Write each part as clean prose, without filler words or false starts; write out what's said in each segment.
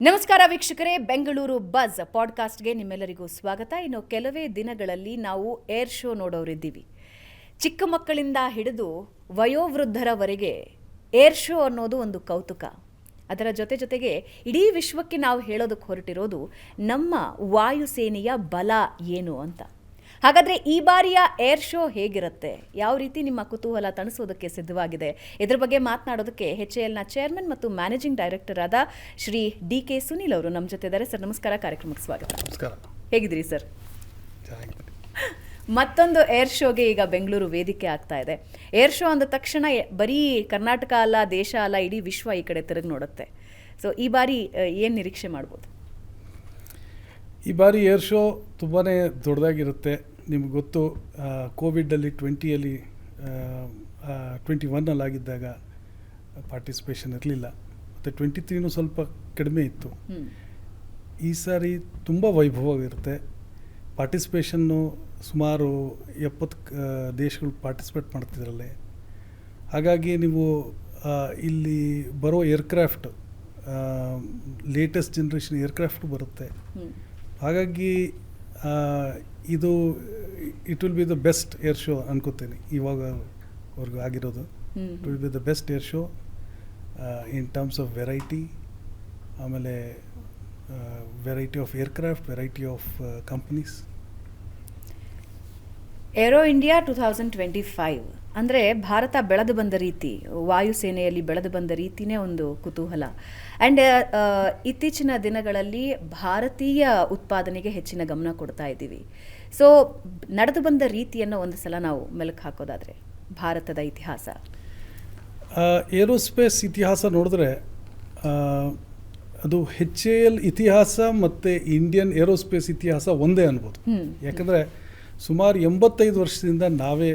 ನಮಸ್ಕಾರ ವೀಕ್ಷಕರೇ, ಬೆಂಗಳೂರು ಬಜ್ ಪಾಡ್ಕಾಸ್ಟ್ಗೆ ನಿಮ್ಮೆಲ್ಲರಿಗೂ ಸ್ವಾಗತ. ಇನ್ನು ಕೆಲವೇ ದಿನಗಳಲ್ಲಿ ನಾವು ಏರ್ ಶೋ ನೋಡೋರಿದ್ದೀವಿ. ಚಿಕ್ಕ ಮಕ್ಕಳಿಂದ ಹಿಡಿದು ವಯೋವೃದ್ಧರವರೆಗೆ ಏರ್ ಶೋ ಅನ್ನೋದು ಒಂದು ಕೌತುಕ. ಅದರ ಜೊತೆಗೆ ಇಡೀ ವಿಶ್ವಕ್ಕೆ ನಾವು ಹೇಳೋದಕ್ಕೆ ಹೊರಟಿರೋದು ನಮ್ಮ ವಾಯುಸೇನೆಯ ಬಲ ಏನು ಅಂತ. ಹಾಗಾದರೆ ಈ ಬಾರಿಯ ಏರ್ ಶೋ ಹೇಗಿರುತ್ತೆ, ಯಾವ ರೀತಿ ನಿಮ್ಮ ಕುತೂಹಲ ತಣಿಸೋದಕ್ಕೆ ಸಿದ್ಧವಾಗಿದೆ, ಇದರ ಬಗ್ಗೆ ಮಾತನಾಡೋದಕ್ಕೆ HALನ ಚೇರ್ಮನ್ ಮತ್ತು ಮ್ಯಾನೇಜಿಂಗ್ ಡೈರೆಕ್ಟರ್ ಆದ ಶ್ರೀ DK ಸುನೀಲ್ ಅವರು ನಮ್ಮ ಜೊತೆ ಇದ್ದಾರೆ. ಸರ್ ನಮಸ್ಕಾರ, ಕಾರ್ಯಕ್ರಮಕ್ಕೆ ಸ್ವಾಗತ. ನಮಸ್ಕಾರ. ಹೇಗಿದ್ದೀರಿ ಸರ್? ಮತ್ತೊಂದು ಏರ್ ಶೋಗೆ ಈಗ ಬೆಂಗಳೂರು ವೇದಿಕೆ ಆಗ್ತಾ ಇದೆ. ಏರ್ ಶೋ ಅಂದ ತಕ್ಷಣ ಬರೀ ಕರ್ನಾಟಕ ಅಲ್ಲ, ದೇಶ ಅಲ್ಲ, ಇಡೀ ವಿಶ್ವ ಈ ಕಡೆ ತಿರುಗಿ ನೋಡುತ್ತೆ. ಸೊ ಈ ಬಾರಿ ಏನು ನಿರೀಕ್ಷೆ ಮಾಡ್ಬೋದು? ಈ ಬಾರಿ ಏರ್ ಶೋ ತುಂಬಾ ದೊಡ್ಡದಾಗಿರುತ್ತೆ. ನಿಮ್ಗೆ ಗೊತ್ತು, ಕೋವಿಡಲ್ಲಿ 21 ಆಗಿದ್ದಾಗ ಪಾರ್ಟಿಸಿಪೇಷನ್ ಇರಲಿಲ್ಲ, ಮತ್ತು 23 ಸ್ವಲ್ಪ ಕಡಿಮೆ ಇತ್ತು. ಈ ಸಾರಿ ತುಂಬ ವೈಭವವಾಗಿರುತ್ತೆ. ಪಾರ್ಟಿಸಿಪೇಷನ್ನು ಸುಮಾರು 70 ದೇಶಗಳು ಪಾರ್ಟಿಸಿಪೇಟ್ ಮಾಡ್ತಿದ್ರಲ್ಲೇ. ಹಾಗಾಗಿ ನೀವು ಇಲ್ಲಿ ಬರೋ ಏರ್ಕ್ರಾಫ್ಟ್ ಲೇಟೆಸ್ಟ್ ಜನ್ರೇಷನ್ ಏರ್ಕ್ರಾಫ್ಟ್ ಬರುತ್ತೆ. ಹಾಗಾಗಿ ಇದು it will be the best air show ಅನ್ಕೋತೀನಿ ಇವಾಗವರೆಗೂ ಆಗಿರೋದು. It will be the best air show in terms of variety, ಆಮೇಲೆ variety of aircraft, variety of companies. Aero India 2025 ಅಂದರೆ ಭಾರತ ಬೆಳೆದು ಬಂದ ರೀತಿ, ವಾಯುಸೇನೆಯಲ್ಲಿ ಬೆಳೆದು ಬಂದ ರೀತಿಯೇ ಒಂದು ಕುತೂಹಲ. ಆ್ಯಂಡ್ ಇತ್ತೀಚಿನ ದಿನಗಳಲ್ಲಿ ಭಾರತೀಯ ಉತ್ಪಾದನೆಗೆ ಹೆಚ್ಚಿನ ಗಮನ ಕೊಡ್ತಾ ಇದ್ದೀವಿ. ಸೊ ನಡೆದು ಬಂದ ರೀತಿಯನ್ನು ಒಂದು ಸಲ ನಾವು ಮೆಲುಕು ಹಾಕೋದಾದರೆ ಭಾರತದ ಇತಿಹಾಸ, ಏರೋಸ್ಪೇಸ್ ಇತಿಹಾಸ ನೋಡಿದ್ರೆ ಅದು HAL ಇತಿಹಾಸ ಮತ್ತು ಇಂಡಿಯನ್ ಏರೋಸ್ಪೇಸ್ ಇತಿಹಾಸ ಒಂದೇ ಅನ್ಬೋದು. ಯಾಕಂದರೆ ಸುಮಾರು 85 ವರ್ಷದಿಂದ ನಾವೇ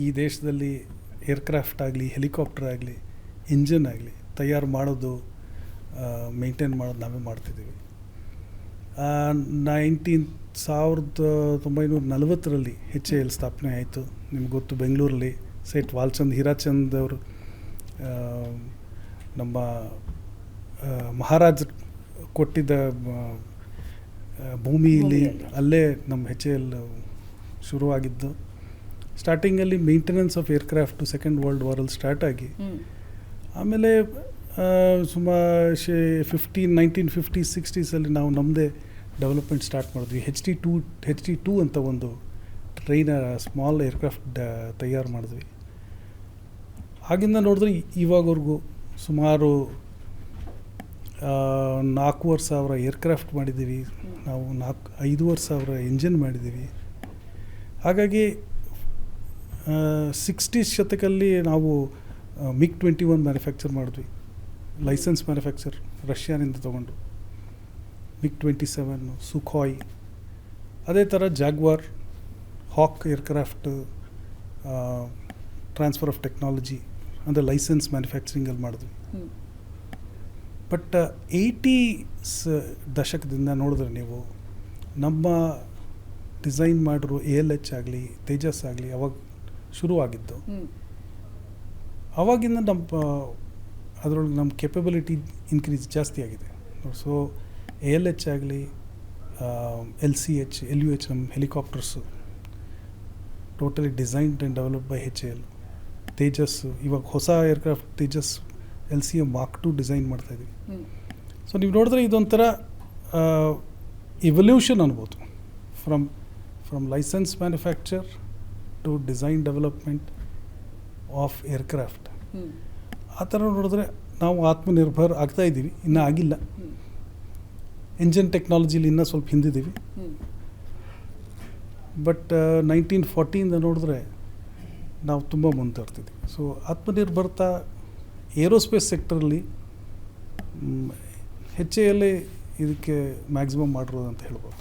ಈ ದೇಶದಲ್ಲಿ ಏರ್ಕ್ರಾಫ್ಟ್ ಆಗಲಿ, ಹೆಲಿಕಾಪ್ಟರ್ ಆಗಲಿ, ಇಂಜಿನ್ ಆಗಲಿ ತಯಾರು ಮಾಡೋದು, ಮೇಂಟೈನ್ ಮಾಡೋದು ನಾವೇ ಮಾಡ್ತಿದ್ದೀವಿ. 1940ರಲ್ಲಿ HAL ಸ್ಥಾಪನೆ ಆಯಿತು. ನಿಮ್ಗೆ ಗೊತ್ತು, ಬೆಂಗಳೂರಲ್ಲಿ ಸೇಠ್ ವಾಲ್ಚಂದ್ ಹೀರಾಚಂದ್ ಅವರು ನಮ್ಮ ಮಹಾರಾಜ್ ಕೊಟ್ಟಿದ್ದ ಭೂಮಿಯಲ್ಲಿ ಅಲ್ಲೇ ನಮ್ಮ HAL ಶುರುವಾಗಿದ್ದು. ಸ್ಟಾರ್ಟಿಂಗಲ್ಲಿ maintenance of aircraft second world ವಾರಲ್ಲಿ ಸ್ಟಾರ್ಟ್ ಆಗಿ ಆಮೇಲೆ ಸುಮಾರು 1950s 60s ನಾವು ನಮ್ಮದೇ ಡೆವಲಪ್ಮೆಂಟ್ ಸ್ಟಾರ್ಟ್ ಮಾಡಿದ್ವಿ. HD2 ಅಂತ ಒಂದು ಟ್ರೈನರ್ ಸ್ಮಾಲ್ ಏರ್ಕ್ರಾಫ್ಟ್ ತಯಾರು ಮಾಡಿದ್ವಿ. ಆಗಿಂದ ನೋಡಿದ್ರೆ ಇವಾಗವರೆಗೂ ಸುಮಾರು 4,500 ಏರ್ಕ್ರಾಫ್ಟ್ ಮಾಡಿದ್ದೀವಿ ನಾವು, 5,500 ಇಂಜಿನ್ ಮಾಡಿದ್ದೀವಿ. ಹಾಗಾಗಿ 60s ಶತಕಲ್ಲಿ ನಾವು MiG-21 ಮ್ಯಾನುಫ್ಯಾಕ್ಚರ್ ಮಾಡಿದ್ವಿ, ಲೈಸೆನ್ಸ್ ಮ್ಯಾನುಫ್ಯಾಕ್ಚರ್ ರಷ್ಯಾನಿಂದ ತೊಗೊಂಡು. MiG-27, ಸುಖಾಯ್, ಅದೇ ಥರ ಜಾಗ್ವಾರ್, ಹಾಕ್ ಏರ್ಕ್ರಾಫ್ಟ್ ಟ್ರಾನ್ಸ್ಫರ್ ಆಫ್ ಟೆಕ್ನಾಲಜಿ ಅಂದರೆ ಲೈಸೆನ್ಸ್ ಮ್ಯಾನುಫ್ಯಾಕ್ಚರಿಂಗಲ್ಲಿ ಮಾಡಿದ್ವಿ. ಬಟ್ 80s ದಶಕದಿಂದ ನೋಡಿದ್ರೆ ನೀವು ನಮ್ಮ ಡಿಸೈನ್ ಮಾಡಿರೋ ALH ಆಗಲಿ, ತೇಜಸ್ ಆಗಲಿ ಅವಾಗ ಶುರುವಾಗಿದ್ದು. ಅವಾಗಿಂದ ಅದರೊಳಗೆ ನಮ್ಮ ಕೆಪಬಿಲಿಟಿ ಇನ್ಕ್ರೀಸ್ ಜಾಸ್ತಿ ಆಗಿದೆ. ಸೊ ALH ಆಗಲಿ, LCH, LUH ನಮ್ಮ helicopters totally designed and developed by HAL. Tejas ಇವಾಗ ಹೊಸ aircraft Tejas LCA Mark II design ಮಾಡ್ತಾಯಿದ್ದೀವಿ. ಸೊ ನೀವು ನೋಡಿದ್ರೆ ಇದೊಂಥರ ಇವಲ್ಯೂಷನ್ ಅನ್ಬೋದು, from licence manufacture to design development of aircraft. ಆ ಥರ ನೋಡಿದ್ರೆ ನಾವು ಆತ್ಮನಿರ್ಭರ್ ಆಗ್ತಾ ಇದ್ದೀವಿ, ಇನ್ನೂ ಆಗಿಲ್ಲ. ಇಂಜಿನ್ ಟೆಕ್ನಾಲಜಿಲಿ ಇನ್ನೂ ಸ್ವಲ್ಪ ಹಿಂದಿದ್ದೀವಿ. ಬಟ್ 1940 ನೋಡಿದ್ರೆ ನಾವು ತುಂಬ ಮುಂದುವರ್ತಿದ್ವಿ. ಸೊ ಆತ್ಮನಿರ್ಭರತಾ ಏರೋಸ್ಪೇಸ್ ಸೆಕ್ಟರಲ್ಲಿ HAL ಇದಕ್ಕೆ ಮ್ಯಾಕ್ಸಿಮಮ್ ಮಾಡಿರೋದು ಅಂತ ಹೇಳ್ಬೋದು.